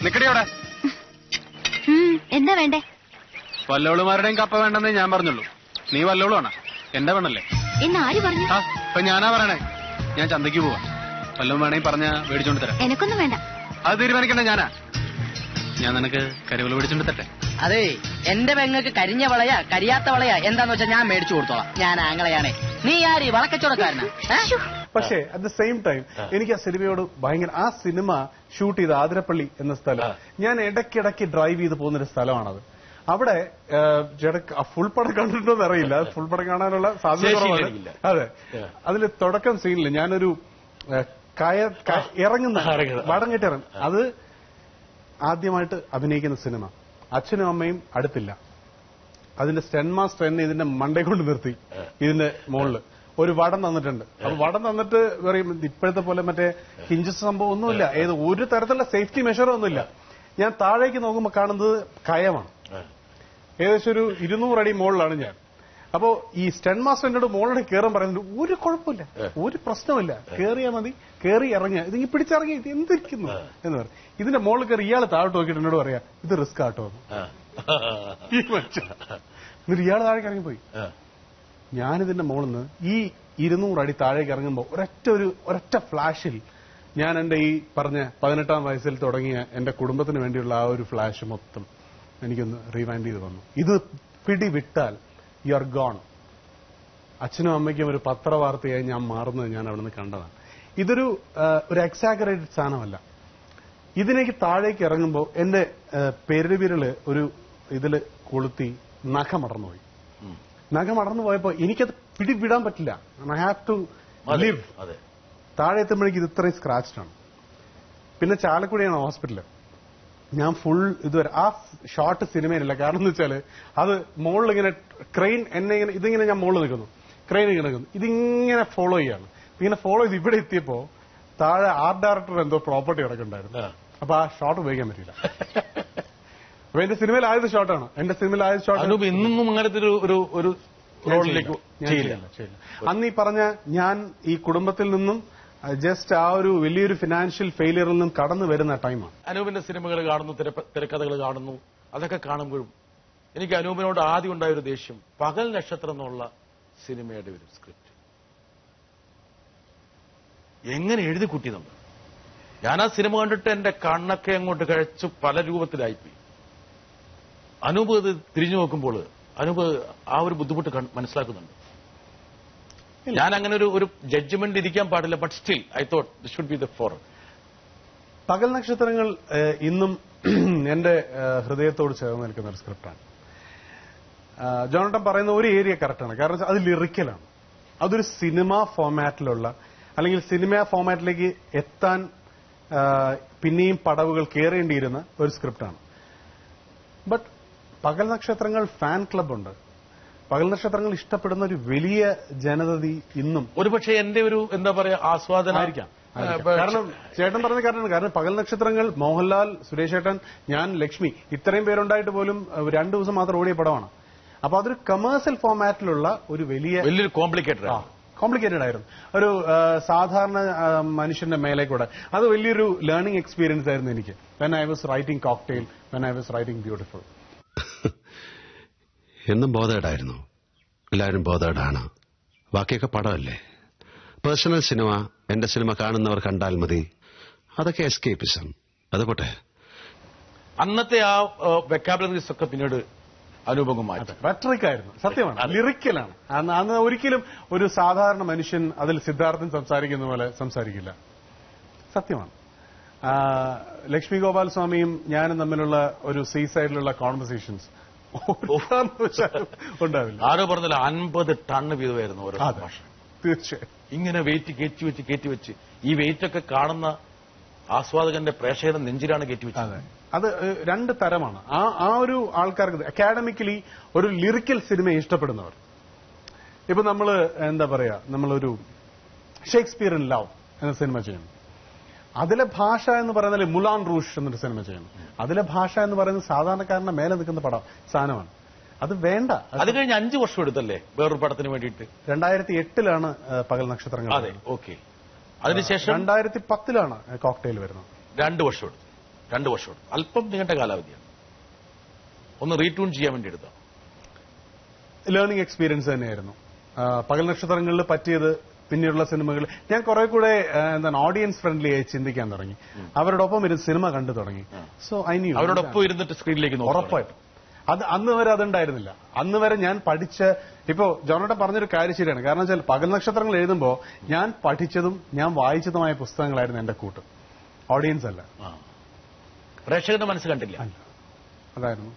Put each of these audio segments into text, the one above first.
നിക്കടിയോടെ. എന്താ വേണ്ടേ? വല്ലോളുമാരുടെയും കപ്പ വേണ്ടെന്നേ ഞാൻ പറഞ്ഞുള്ളൂ. നീ വല്ലോളുമാണ്, എന്റെ പെണ്ണല്ലേ. എന്ന് ആര് പറഞ്ഞു? ഇപ്പൊ ഞാനാ പറയണേ. ഞാൻ ചന്തയ്ക്ക് പോവാ. വല്ലതും വേണമെങ്കിൽ പറഞ്ഞാ മേടിച്ചോണ്ട് തരാം. എനക്കൊന്നും വേണ്ട. അത് തീരുമാനിക്കണ്ട ഞാനാ. ഞാൻ നിനക്ക് കരിവള മേടിച്ചോണ്ട് തട്ടെ? അതെ, എന്റെ പെങ്ങൾക്ക് കരിഞ്ഞ വളയാ കരിയാത്ത വളയാ എന്താന്ന് വെച്ചാൽ ഞാൻ മേടിച്ചു കൊടുത്തോളാം. ഞാൻ ആങ്ങളെയാണേ. നീ ആര് വളക്കച്ചവടക്കാരനാ? പക്ഷേ അറ്റ് ദ സെയിം ടൈം എനിക്ക് ആ സിനിമയോട് ഭയങ്കര, ആ സിനിമ ഷൂട്ട് ചെയ്ത ആതിരപ്പള്ളി എന്ന സ്ഥലം ഞാൻ ഇടയ്ക്കിടയ്ക്ക് ഡ്രൈവ് ചെയ്ത് പോകുന്നൊരു സ്ഥലമാണത്. അവിടെ ഫുൾ പടം കണ്ടിട്ടോന്ന് അറിയില്ല, ഫുൾ പടം കാണാനുള്ള സാധ്യത കുറവാണ്. അതെ, അതിൽ തുടക്കം സീനിൽ ഞാനൊരു ഇറങ്ങുന്ന വടം കെട്ടി ഇറങ്ങും. അത് ആദ്യമായിട്ട് അഭിനയിക്കുന്ന സിനിമ. അച്ഛനും അമ്മയും അടുത്തില്ല. അതിന്റെ സ്റ്റെൻ മാസ്റ്റർ എന്നെ ഇതിന്റെ മണ്ടേ കൊണ്ട് നിർത്തി. ഇതിന്റെ മുകളിൽ ഒരു വടം തന്നിട്ടുണ്ട്. അപ്പൊ വടം തന്നിട്ട് പറയും ഇപ്പോഴത്തെ പോലെ മറ്റേ ഹിഞ്ചസ് സംഭവം ഒന്നുമില്ല, ഒരു തരത്തിലുള്ള സേഫ്റ്റി മെഷറും ഒന്നുമില്ല. ഞാൻ താഴേക്ക് നോക്കുമ്പോൾ കാണുന്നത് കയമാണ്. ഏകദേശം ഒരു 200 അടി മുകളിലാണ് ഞാൻ. അപ്പോ ഈ സ്റ്റൺ മാസ്റ്റർ എന്നോട് മുകളിൽ കയറാൻ പറയുന്നുണ്ട്. ഒരു കുഴപ്പമില്ല, ഒരു പ്രശ്നമില്ല, കയറിയാൽ മതി, കയറി ഇറങ്ങിയ ഇതിങ്ങി പിടിച്ചിറങ്ങി ഇത് എന്തിരിക്കുന്നു എന്ന് പറയും. ഇതിന്റെ മുകളിൽ കയറി ഇയാൾ താഴോട്ട് നോക്കിയിട്ട് എന്നോട് പറയാ ഇത് റിസ്ക് ആട്ടോ. ഈ മനുഷ്യൻ എന്നിട്ട് ഇയാൾ താഴേക്ക് ഇറങ്ങിപ്പോയി. ഞാനിതിന്റെ മുകളിൽ നിന്ന് ഈ 200 അടി താഴേക്ക് ഇറങ്ങുമ്പോൾ ഒരൊറ്റ ഫ്ലാഷിൽ ഞാൻ എന്റെ ഈ പറഞ്ഞ 18-ാം വയസ്സിൽ തുടങ്ങിയ എന്റെ കുടുംബത്തിന് വേണ്ടിയുള്ള ആ ഒരു ഫ്ലാഷ് മൊത്തം എനിക്കൊന്ന് റീവൈൻഡ് ചെയ്ത് വന്നു. ഇത് പിടിവിട്ടാൽ യു ആർ ഗോൺ. അച്ഛനും അമ്മയ്ക്കും ഒരു പത്രവാർത്തയായി ഞാൻ മാറുന്നത് ഞാൻ അവിടെ നിന്ന് കണ്ടതാണ്. ഇതൊരു എക്സാഗറേറ്റഡ് സാധനമല്ല. ഇതിലേക്ക് താഴേക്ക് ഇറങ്ങുമ്പോൾ എന്റെ പെരുവിരല് ഒരു ഇതില് കൊളുത്തി നഖമടർന്നു പോയി. നഖമടർന്നു പോയപ്പോ എനിക്കത് പിടിവിടാൻ പറ്റില്ല. I have to live. താഴെ എത്തുമ്പോഴേക്ക് ഇത് ഇത്രയും സ്ക്രാച്ച്ഡ് ആണ്. പിന്നെ ചാലക്കുടിയാണ് ഹോസ്പിറ്റല്. ഞാൻ ഫുൾ ഇതുവരെ ആ ഷോർട്ട് സിനിമയിലില്ല. കാരണം എന്ന് വെച്ചാല് അത് മുകളിൽ ഇങ്ങനെ ക്രെയിൻ എന്നെ ഇങ്ങനെ ഇതിങ്ങനെ ഞാൻ മുകളിൽ നിൽക്കുന്നു, ക്രെയിൻ ഇങ്ങനെ നിൽക്കുന്നു, ഇതിങ്ങനെ ഫോളോ ചെയ്യാണ്. ഇങ്ങനെ ഫോളോ ചെയ്ത് ഇവിടെ എത്തിയപ്പോ താഴെ ആർട്ട് ഡയറക്ടർ എന്തോ പ്രോപ്പർട്ടി കിടക്കുന്നുണ്ടായിരുന്നു. അപ്പൊ ആ ഷോട്ട് ഉപയോഗിക്കാൻ പറ്റില്ല. അപ്പൊ എന്റെ സിനിമയിൽ ആയത് ഷോട്ടാണ്. എന്റെ സിനിമയിൽ ആയത് ഷോട്ട് ഇന്നും അങ്ങനത്തെ ഒരു റോളിലേക്ക് ചെയ്യില്ല. അന്ന് ഈ പറഞ്ഞ ഞാൻ ഈ കുടുംബത്തിൽ നിന്നും ജസ്റ്റ് ആ ഒരു വലിയൊരു ഫിനാൻഷ്യൽ ഫെയിലിയറിൽ നിന്നും കടന്നു വരുന്ന ടൈമാണ്. അനൂപിന്റെ സിനിമകൾ കാണുന്നു, തിരക്കഥകൾ കാണുന്നു. അതൊക്കെ കാണുമ്പോഴും എനിക്ക് അനൂപിനോട് ആദ്യം ഉണ്ടായൊരു ദേഷ്യം പകൽ നക്ഷത്രം എന്നുള്ള സിനിമയുടെ ഒരു സ്ക്രിപ്റ്റ് എങ്ങനെ എഴുതി കൂട്ടി നമ്മൾ. ഞാൻ ആ സിനിമ കണ്ടിട്ട് എന്റെ കണ്ണൊക്കെ അങ്ങോട്ട് കഴിച്ചു പല രൂപത്തിലായിപ്പോയി. അനൂപ് ഇത് തിരിഞ്ഞു നോക്കുമ്പോൾ അനൂപ് ആ ഒരു ബുദ്ധിമുട്ട് മനസ്സിലാക്കുന്നുണ്ട്. ഞാൻ അങ്ങനെ ഒരു ജഡ്ജ്മെന്റ് ഇരിക്കാൻ പാടില്ല. But still I thought this should be the fore. പകൽ നക്ഷത്രങ്ങൾ ഇന്നും എന്റെ ഹൃദയത്തോട് ചേർന്ന് നിൽക്കുന്ന ഒരു സ്ക്രിപ്റ്റാണ്. ജോണട്ടൻ പറയുന്ന ഒരു ഏരിയ കറക്റ്റാണ്. കാരണം അത് ലിറിക്കലാണ്. അതൊരു സിനിമ ഫോമാറ്റിലുള്ള അല്ലെങ്കിൽ സിനിമ ഫോമാറ്റിലേക്ക് എത്താൻ പിന്നെയും പടവുകൾ കയറേണ്ടിയിരുന്ന ഒരു സ്ക്രിപ്റ്റാണ്. ബട്ട് പകൽ നക്ഷത്രങ്ങൾ ഫാൻ ക്ലബുണ്ട്. പകൽ നക്ഷത്രങ്ങൾ ഇഷ്ടപ്പെടുന്ന ഒരു വലിയ ജനതതി ഇന്നും ഒരുപക്ഷെ എന്റെ ഒരു എന്താ പറയാ ആസ്വാദനമായിരിക്കാം. കാരണം ചേട്ടൻ പറഞ്ഞ കാരണമാണ്. കാരണം പകൽ നക്ഷത്രങ്ങൾ മോഹൻലാൽ, സുരേഷ് ഏട്ടൻ, ഞാൻ, ലക്ഷ്മി ഇത്രയും പേരുണ്ടായിട്ട് പോലും 2 ദിവസം മാത്രം ഓടിയ പടമാണ്. അപ്പൊ അതൊരു കമേഴ്സ്യൽ ഫോമാറ്റിലുള്ള ഒരു വലിയൊരു കോംപ്ലിക്കേറ്റഡ് ആയിരുന്നു. ഒരു സാധാരണ മനുഷ്യന്റെ മേലെ കൂടെ അത് വലിയൊരു ലേണിംഗ് എക്സ്പീരിയൻസ് ആയിരുന്നു എനിക്ക്. When I was writing cocktail, when I was writing beautiful. എന്നും ബോധേഡായിരുന്നു. എല്ലാവരും ബോധേഡാണ്. ബാക്കിയൊക്കെ പടമല്ലേ. പേഴ്സണൽ സിനിമ എന്റെ സിനിമ കാണുന്നവർ കണ്ടാൽ മതി. അതൊക്കെ എസ്കേപ്പിസം. അതുകൊട്ടെ അന്നത്തെ ആ വെക്കാബുലറീസ് ഒക്കെ പിന്നീട് അനൂപകുമാർ റെട്രിക് ആയിരുന്നു. സത്യമാണ്, ലിറിക്കലാണ്. അന്ന് ഒരിക്കലും ഒരു സാധാരണ മനുഷ്യൻ അതിൽ സിദ്ധാർത്ഥൻ സംസാരിക്കുന്ന പോലെ സംസാരിക്കില്ല. സത്യമാണ്. ലക്ഷ്മി ഗോപാൽ സ്വാമിയും ഞാനും തമ്മിലുള്ള ഒരു സീസൈഡിലുള്ള കോൺവെർസേഷൻസ് ഉണ്ടാവില്ല. ആരോ പറഞ്ഞില്ല 50 ടണ്ണ് വീതമായിരുന്നു ഓരോ ഭാഷ. തീർച്ചയായും ഇങ്ങനെ വെയിറ്റ് കയറ്റിവെച്ച് ഈ വെയിറ്റ് ഒക്കെ കാണുന്ന ആസ്വാദകന്റെ പ്രേക്ഷകരുടെ നെഞ്ചിലാണ് കയറ്റിവെച്ചത്. അത് 2 തരമാണ്. ആ ഒരു ആൾക്കാർക്ക് അക്കാഡമിക്കലി ഒരു ലിറിക്കൽ സിനിമയെ ഇഷ്ടപ്പെടുന്നവർ. ഇപ്പൊ നമ്മള് എന്താ പറയാ, നമ്മളൊരു ഷേക്സ്പിയർ ഇൻ ലവ് എന്ന സിനിമ ചെയ്യുന്നു. അതിലെ ഭാഷ എന്ന് പറയുന്നത് മുലാൻ റൂഷ് എന്നൊരു സിനിമ ചെയ്യുന്നു. അതിലെ ഭാഷ എന്ന് പറയുന്നത് സാധാരണക്കാരന്റെ മേലെ നിൽക്കുന്ന സാധനമാണ്. അത് വേണ്ട. അത് കഴിഞ്ഞ് 5 വർഷം എടുത്തല്ലേ വേറൊരു പടത്തിന് വേണ്ടിയിട്ട്? 2008 പകൽ നക്ഷത്രങ്ങൾ. അതെ, ഓക്കെ. അതിനുശേഷം 2010 കോക്ടെയിൽ വരുന്നത്. 2 വർഷം എടുത്തു. 2 വർഷം അല്പം നീണ്ട കാലാവധിയാണ്. ഒന്ന് റീട്യൂൺ ചെയ്യാൻ വേണ്ടി എടുത്തോ? ലേണിംഗ് എക്സ്പീരിയൻസ് തന്നെയായിരുന്നു. പകൽ നക്ഷത്രങ്ങളിൽ പറ്റിയത് പിന്നീടുള്ള സിനിമകൾ ഞാൻ കുറെ കൂടെ ഓഡിയൻസ് ഫ്രണ്ട്ലി ആയി ചിന്തിക്കാൻ തുടങ്ങി. അവരോടൊപ്പം ഇരുന്ന് സിനിമ കണ്ടു തുടങ്ങി. സോ ഐ ന്യൂ അവരോടൊപ്പം ഇരുന്നിട്ട് സ്ക്രീനിലേക്ക് ഉറപ്പായിട്ടും അന്ന് വരെ അതുണ്ടായിരുന്നില്ല. അന്ന് വരെ ഞാൻ പഠിച്ച ഇപ്പോ ജോണേട്ടൻ പറഞ്ഞൊരു കാര്യം ശരിയാണ്. കാരണം വെച്ചാൽ പകൽ നക്ഷത്രങ്ങൾ എഴുതുമ്പോൾ ഞാൻ പഠിച്ചതും ഞാൻ വായിച്ചതുമായ പുസ്തകങ്ങളായിരുന്നു എന്റെ കൂട്ട്, ഓഡിയൻസ് അല്ല. പ്രേക്ഷകന്റെ മനസ്സ് കണ്ടില്ല. അതായിരുന്നു.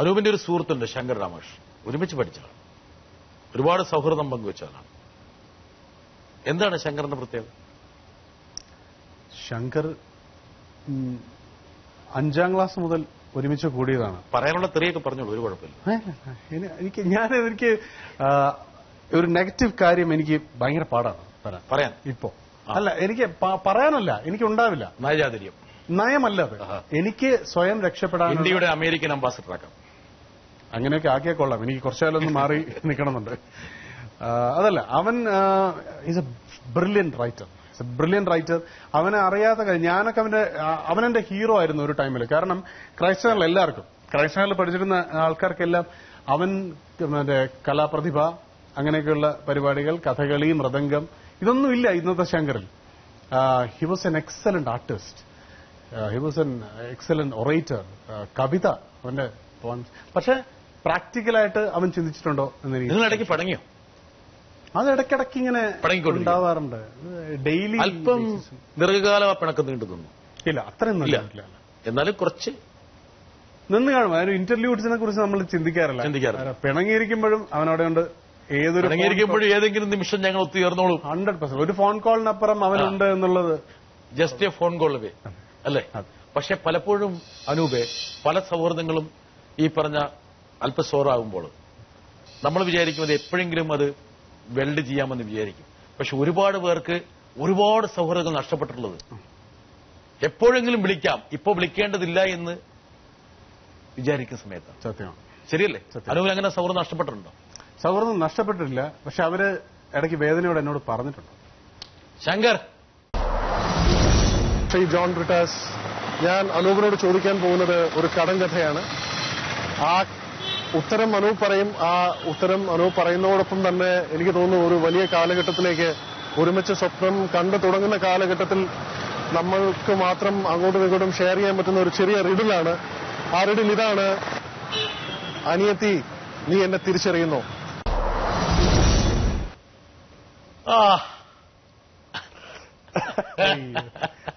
അനൂപിന്റെ ഒരു സുഹൃത്തുണ്ട് ശങ്കർ രാമകൃഷ്ണൻ, ഒരുമിച്ച് പഠിച്ചതാണ്, ഒരുപാട് സൗഹൃദം പങ്കുവെച്ചതാണ്. എന്താണ് ശങ്കറിന്റെ പ്രത്യേകത? ശങ്കർ 5ാം ക്ലാസ് മുതൽ ഒരുമിച്ച് കൂടിയതാണ്. പറയാനുള്ള തെറിയൊക്കെ പറഞ്ഞോളൂ, ഒരു കുഴപ്പമില്ല. എനിക്ക് ഒരു നെഗറ്റീവ് കാര്യം എനിക്ക് ഭയങ്കര പാടാണ് പറയാൻ. ഇപ്പോ അല്ല, എനിക്ക് പറയാനല്ല, എനിക്ക് ഉണ്ടാവില്ല. നയജാതിര്യം നയമല്ല അത്. എനിക്ക് സ്വയം രക്ഷപ്പെടാൻ ഇന്ത്യയുടെ അമേരിക്കൻ അംബാസിഡർ ആക്കാം. അങ്ങനെയൊക്കെ ആക്കിയാൽ കൊള്ളാം. എനിക്ക് കുറച്ചാലൊന്ന് മാറി നിൽക്കണമെന്നുണ്ട്. അതല്ല, അവൻ ഈസ് എ ബ്രില്യന്റ് റൈറ്റർ. അവനെ അറിയാത്ത കാര്യം ഞാനൊക്കെ അവനെന്റെ ഹീറോ ആയിരുന്നു ഒരു ടൈമിൽ. കാരണം ക്രൈസ്തവരിൽ എല്ലാവർക്കും, ക്രൈസ്തവരിൽ പഠിച്ചിരുന്ന ആൾക്കാർക്കെല്ലാം അവൻ മറ്റേ കലാപ്രതിഭ, അങ്ങനെയൊക്കെയുള്ള പരിപാടികൾ, കഥകളി, മൃദംഗം, ഇതൊന്നുമില്ല ഇന്നത്തെ ശങ്കറിൽ. He was an excellent artist, he was an excellent orator. കവിത അവന്റെ, പക്ഷെ പ്രാക്ടിക്കലായിട്ട് അവൻ ചിന്തിച്ചിട്ടുണ്ടോ എന്ന് നിങ്ങൾ ഇടയ്ക്ക് പടങ്ങിയോ? അത് ഇടയ്ക്കിടയ്ക്ക് ഇങ്ങനെ ഉണ്ടാവാറുണ്ട്. ഡെയിലി അല്പം ദീർഘകാല പിണക്കം നീണ്ടു നിന്നു. ഇല്ല, അത്രയും നല്ല, എന്നാലും കുറച്ച് നിന്ന് കാണും. അതിന് ഇന്റർവ്യൂസിനെ കുറിച്ച് നമ്മൾ ചിന്തിക്കാറില്ല. പിണങ്ങിയിരിക്കുമ്പോഴും അവനവിടെ ഉണ്ട്. പിണങ്ങിയിരിക്കുമ്പോഴും ഏതെങ്കിലും നിമിഷം ഞങ്ങൾ ഒത്തുചേർന്നോളൂ. 100% ഒരു ഫോൺ കോളിനപ്പുറം അവനുണ്ട് എന്നുള്ളത് ജസ്റ്റ് എ ഫോൺ കോൾ വേ അല്ലേ? പക്ഷെ പലപ്പോഴും അനൂപേ, പല സൗഹൃദങ്ങളും ഈ പറഞ്ഞ അല്പസോറാകുമ്പോൾ നമ്മൾ വിചാരിക്കുന്നത് എപ്പോഴെങ്കിലും അത് വെൽഡ് ചെയ്യാമെന്ന് വിചാരിക്കും. പക്ഷെ ഒരുപാട് പേർക്ക് ഒരുപാട് സൗഹൃദങ്ങൾ നഷ്ടപ്പെട്ടിട്ടുള്ളത്. എപ്പോഴെങ്കിലും വിളിക്കാം, ഇപ്പൊ വിളിക്കേണ്ടതില്ല എന്ന് വിചാരിക്കുന്ന സമയത്താണ്. സത്യമാണ്. ശരിയല്ലേ? അനുകൂലം അങ്ങനെ സൗഹൃദം നഷ്ടപ്പെട്ടിട്ടുണ്ടോ? സൗഹൃദം നഷ്ടപ്പെട്ടിട്ടില്ല, പക്ഷെ അവര് ഇടയ്ക്ക് വേദനയോട് എന്നോട് പറഞ്ഞിട്ടുണ്ട്. ശങ്കർ, ശ്രീ ജോൺ ബ്രിട്ടാസ്, ഞാൻ അനൂപിനോട് ചോദിക്കാൻ പോകുന്നത് ഒരു കടങ്കഥയാണ്. ആ ഉത്തരം അനൂപ് പറയും. ആ ഉത്തരം അനൂപ് പറയുന്നതോടൊപ്പം തന്നെ എനിക്ക് തോന്നുന്നു ഒരു വലിയ കാലഘട്ടത്തിലേക്ക് ഒരുമിച്ച് സ്വപ്നം കണ്ടു തുടങ്ങുന്ന കാലഘട്ടത്തിൽ നമ്മൾക്ക് മാത്രം അങ്ങോട്ടും ഇങ്ങോട്ടും ഷെയർ ചെയ്യാൻ പറ്റുന്ന ഒരു ചെറിയ റിഡിലാണ്. ആ റിഡിൽ ഇതാണ്: അനിയത്തി, നീ എന്നെ തിരിച്ചറിയുന്നോ?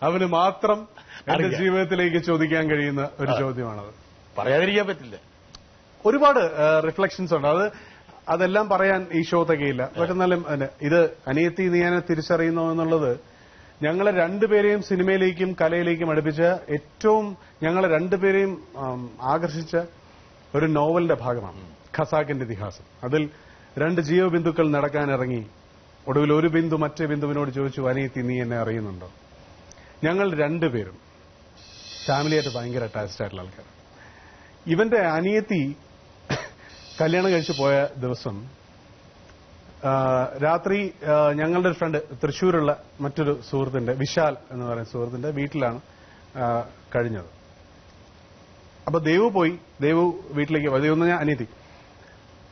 അവന് മാത്രം എന്റെ ജീവിതത്തിലേക്ക് ചോദിക്കാൻ കഴിയുന്ന ഒരു ചോദ്യമാണത്. പറയാതിരിക്കാൻ പറ്റില്ല. ഒരുപാട് റിഫ്ലക്ഷൻസ് ഉണ്ട്. അതെല്ലാം പറയാൻ ഈ ഷോ തികയില്ല. പക്ഷെ എന്നാലും ഇത് അനിയത്തി നീ എന്നെ തിരിച്ചറിയുന്നോ എന്നുള്ളത് ഞങ്ങളെ രണ്ടുപേരെയും സിനിമയിലേക്കും കലയിലേക്കും അടുപ്പിച്ച, ഏറ്റവും ഞങ്ങളെ രണ്ടുപേരെയും ആകർഷിച്ച ഒരു നോവലിന്റെ ഭാഗമാണ് ഖസാക്കിന്റെ ഇതിഹാസം. അതിൽ 2 ജീവബിന്ദുക്കൾ നടക്കാനിറങ്ങി ഒടുവിൽ ഒരു ബിന്ദു മറ്റേ ബിന്ദുവിനോട് ചോദിച്ചു, അനിയത്തി നീ എന്നെ അറിയുന്നുണ്ടോ? ഞങ്ങൾ രണ്ടുപേരും ഫാമിലിയായിട്ട് ഭയങ്കര അറ്റാച്ച്ഡ് ആയിട്ടുള്ള ആൾക്കാർ. ഇവന്റെ അനിയത്തി കല്യാണം കഴിച്ചു പോയ ദിവസം രാത്രി ഞങ്ങളുടെ ഒരു ഫ്രണ്ട്, തൃശ്ശൂരുള്ള മറ്റൊരു സുഹൃത്തിന്റെ, വിശാൽ എന്ന് പറയുന്ന സുഹൃത്തിന്റെ വീട്ടിലാണ് കഴിഞ്ഞത്. അപ്പൊ ദേവു പോയി. ദേവു വീട്ടിലേക്ക് പോയി. ദേവു എന്ന് ഞാൻ അനിയത്തി.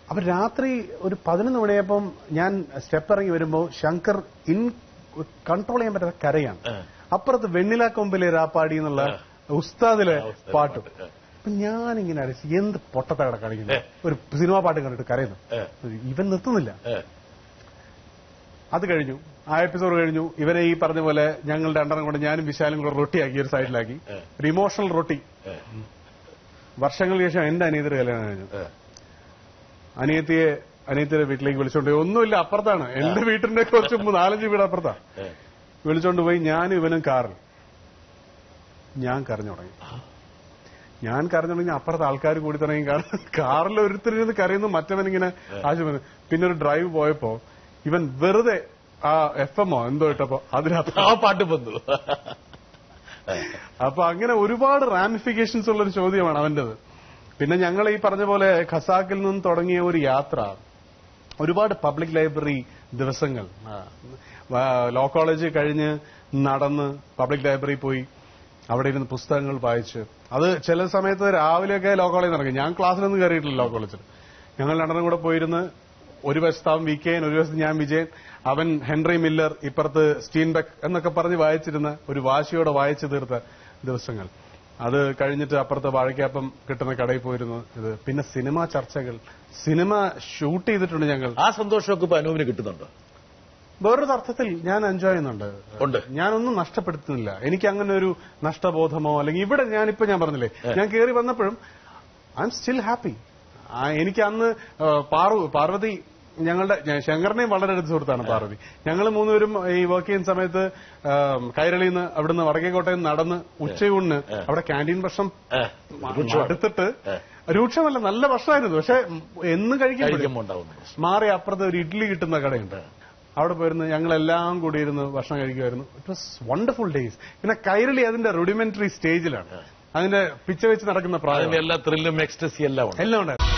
അപ്പൊ രാത്രി ഒരു 11 മണിയായപ്പം ഞാൻ സ്റ്റെപ്പ് ഇറങ്ങി വരുമ്പോൾ ശങ്കർ കൺട്രോൾ ചെയ്യാൻ പറ്റാത്ത കരയാണ്. അപ്പുറത്ത് വെണ്ണില കൊമ്പിലെ രാപ്പാടി എന്നുള്ള ഉസ്താദിലെ പാട്ടും. അപ്പൊ ഞാനിങ്ങനെ അടിച്ച് എന്ത് പൊട്ടത്തകട കാണിക്കുന്നു, ഒരു സിനിമാ പാട്ട് കണ്ടിട്ട് കരയുന്നു. ഇവൻ നിർത്തുന്നില്ല. അത് കഴിഞ്ഞു, ആ എപ്പിസോഡ് കഴിഞ്ഞു. ഇവരെ ഈ പറഞ്ഞ പോലെ ഞങ്ങൾ രണ്ടെണ്ണം കൊണ്ട് ഞാനും വിശാലും കൂടെ റൊട്ടിയാക്കി ഒരു സൈഡിലാക്കി, ഒരു ഇമോഷണൽ റൊട്ടി. വർഷങ്ങൾക്ക് ശേഷം എന്റെ അനിയത്തിയുടെ കല്യാണം കഴിഞ്ഞു. അനിയത്തിയുടെ വീട്ടിലേക്ക് വിളിച്ചോണ്ട് പോയി. ഒന്നുമില്ല, അപ്പുറത്താണ്, എന്റെ വീട്ടിന്റെ കുറച്ച് 4-5 വീട് അപ്പുറത്താണ്. വിളിച്ചോണ്ട് പോയി. ഞാനും ഇവനും കാറിൽ. ഞാൻ കരഞ്ഞു തുടങ്ങി. അപ്പുറത്തെ ആൾക്കാർ കൂടി തുടങ്ങി. കാറിൽ ഒരുത്തരിന്ന് കരയുന്നു, മറ്റവനിങ്ങനെ ആശുപത്രി. പിന്നെ ഒരു ഡ്രൈവ് പോയപ്പോ ഇവൻ വെറുതെ ആ FM എന്തോ ഇട്ടപ്പോ അതിനകത്ത് ആ പാട്ട് വന്നു. അപ്പൊ അങ്ങനെ ഒരുപാട് റാമിഫിക്കേഷൻസ് ഉള്ളൊരു ചോദ്യമാണ് അവന്റേത്. പിന്നെ ഞങ്ങൾ ഈ പറഞ്ഞ പോലെ ഖസാക്കിൽ നിന്നും തുടങ്ങിയ ഒരു യാത്ര, ഒരുപാട് പബ്ലിക് ലൈബ്രറി ദിവസങ്ങൾ, ലോ കോളേജ് കഴിഞ്ഞ് നടന്ന് പബ്ലിക് ലൈബ്രറി പോയി. അവിടെ ഇരുന്ന് പുസ്തകങ്ങൾ വായിച്ച് അത് ചില സമയത്ത് രാവിലെയൊക്കെ ലോ കോളേജിൽ നടക്കും. ഞാൻ ക്ലാസ്സിലൊന്നും കയറിയിട്ടില്ല ലോ കോളേജിൽ. ഞങ്ങൾ രണ്ടെണ്ണം കൂടെ പോയിരുന്ന് ഒരു വശത്ത് അവൻ വികെൻ, ഒരു വശത്ത് ഞാൻ വിജയൻ, അവൻ ഹെൻറി മില്ലർ, ഇപ്പുറത്ത് സ്റ്റീൻബെക്ക് എന്നൊക്കെ പറഞ്ഞ് വായിച്ചിരുന്ന ഒരു വാശിയോടെ വായിച്ചു തീർത്ത ദിവസങ്ങൾ. അത് കഴിഞ്ഞിട്ട് അപ്പുറത്തെ വാഴയ്ക്കാപ്പം കിട്ടുന്ന കടയിൽ പോയിരുന്നു. ഇത് പിന്നെ സിനിമാ ചർച്ചകൾ, സിനിമ ഷൂട്ട് ചെയ്തിട്ടുണ്ട് ഞങ്ങൾ. ആ സന്തോഷമൊക്കെ ഇപ്പൊ അനൂപിന് കിട്ടുന്നുണ്ടോ? വേറൊരു അർത്ഥത്തിൽ ഞാൻ എൻജോയ് ചെയ്യുന്നുണ്ട്. ഞാനൊന്നും നഷ്ടപ്പെടുത്തുന്നില്ല. എനിക്ക് അങ്ങനെ ഒരു നഷ്ടബോധമോ അല്ലെങ്കിൽ ഇവിടെ ഞാനിപ്പോ ഞാൻ പറഞ്ഞില്ലേ, ഞാൻ കയറി വന്നപ്പോഴും ഐ എം സ്റ്റിൽ ഹാപ്പി. എനിക്ക് അന്ന് പാർവതി, ഞങ്ങളുടെ ശങ്കറിനെയും വളരെ അടുത്ത സുഹൃത്താണ് പാർവതി. ഞങ്ങൾ മൂന്നുപേരും ഈ വർക്ക് ചെയ്യുന്ന സമയത്ത് കൈരളിയിൽ നിന്ന് അവിടുന്ന് വടക്കേക്കോട്ടയിൽ നടന്ന് ഉച്ചയൂണിന് അവിടെ ക്യാൻറ്റീൻ ഭക്ഷണം എടുത്തിട്ട്, രൂക്ഷമല്ല നല്ല ഭക്ഷണമായിരുന്നു, പക്ഷെ എന്ന് കഴിക്കുമ്പോൾ മാറി അപ്പുറത്ത് ഒരു ഇഡ്ഡലി കിട്ടുന്ന കടയുണ്ട്, അവിടെ പോയിരുന്നു ഞങ്ങളെല്ലാം കൂടി ഇരുന്ന് ഭക്ഷണം കഴിക്കുമായിരുന്നു. It was wonderful days. പിന്നെ കൈരളി അതിന്റെ റെഡിമെന്ററി സ്റ്റേജിലാണ്, അതിന്റെ പിച്ച വെച്ച് നടക്കുന്ന പ്രായം, എല്ലാ ത്രില്ലും എക്സ്റ്റസി എല്ലാം ഉണ്ടായിരുന്നു.